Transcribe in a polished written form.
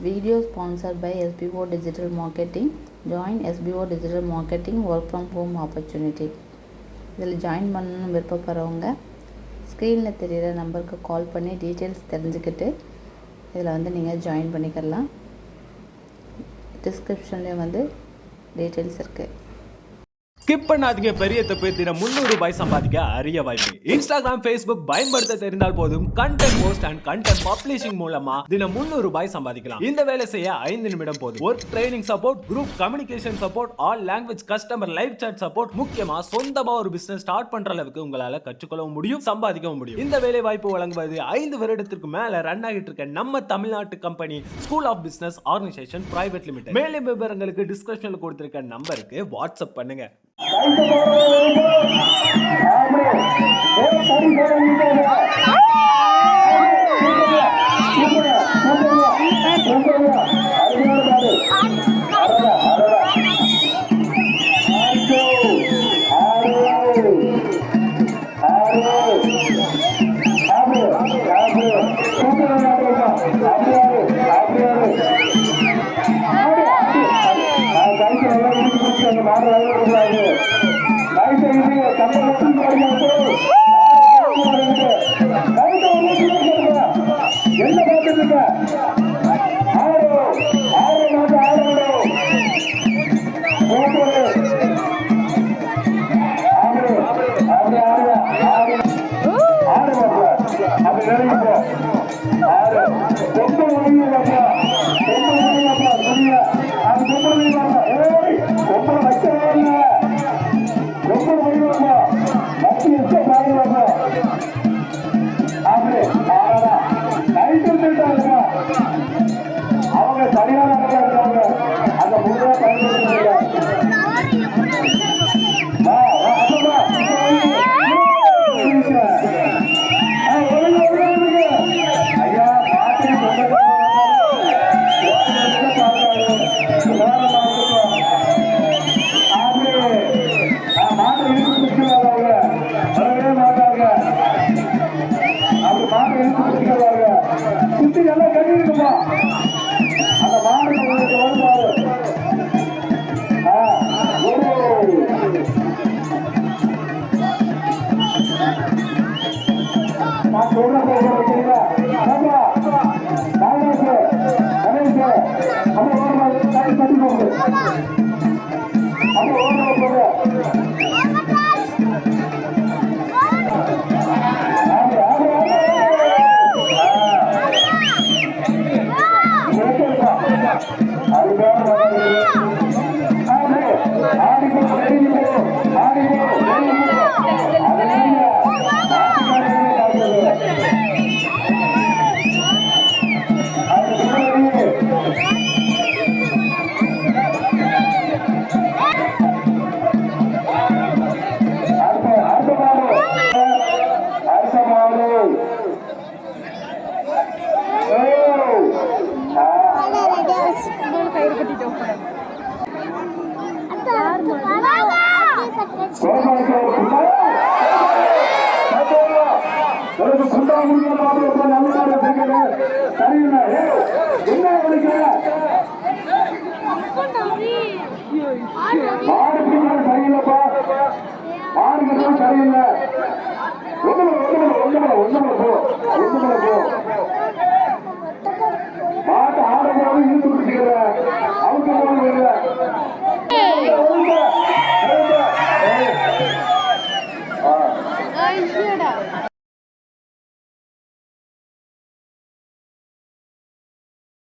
video sponsored by SBO Digital Marketing. Join SBO Digital Marketing work from home opportunity. இதில் join பண்ணணும்னு விருப்பப்படுறவங்க ஸ்க்ரீனில் தெரிகிற நம்பருக்கு கால் பண்ணி டீட்டெயில்ஸ் தெரிஞ்சுக்கிட்டு இதில் நீங்கள் ஜாயின் பண்ணிக்கலாம். டிஸ்கிரிப்ஷன்லேயும் டீட்டெயில்ஸ் இருக்குது. ஸ்கிப் பண்ணாதீங்க. பெரிய தப்பு. தினம் 300 ரூபாய் சம்பாதிக்க அரிய வாய்ப்பு. இன்ஸ்டாகிராம், ஃபேஸ்புக் பயன்படுத்த தெரிந்தால் போதும் content post and content publishing மூலமா தினம் 300 ரூபாய் சம்பாதிக்கலாம். இந்த வேலை செய்ய 5 நிமிடம் போதும். Work training support, group communication support, all language customer live chat support, முக்கியமா சொந்தமா ஒரு பிசினஸ் ஸ்டார்ட் பண்ற அளவுக்கு உங்களால கற்றுக்கொள்ளவும் முடியும், சம்பாதிக்கவும் முடியும். இந்த வேலை வாய்ப்பு வழங்குவது 5 வருடத்திற்கு மேல ரன் ஆகிட்டு இருக்க நம்ம தமிழ்நாட்டு company school of business organisation private limited. மேலும் விவரங்களுக்கு டிஸ்கிரிப்ஷன்ல கொடுத்திருக்க நம்பருக்கு வாட்ஸ்அப் பண்ணுங்க. மாட்டு ஆடும்போது இழுத்து பிடிச்சிக்கிற அவங்க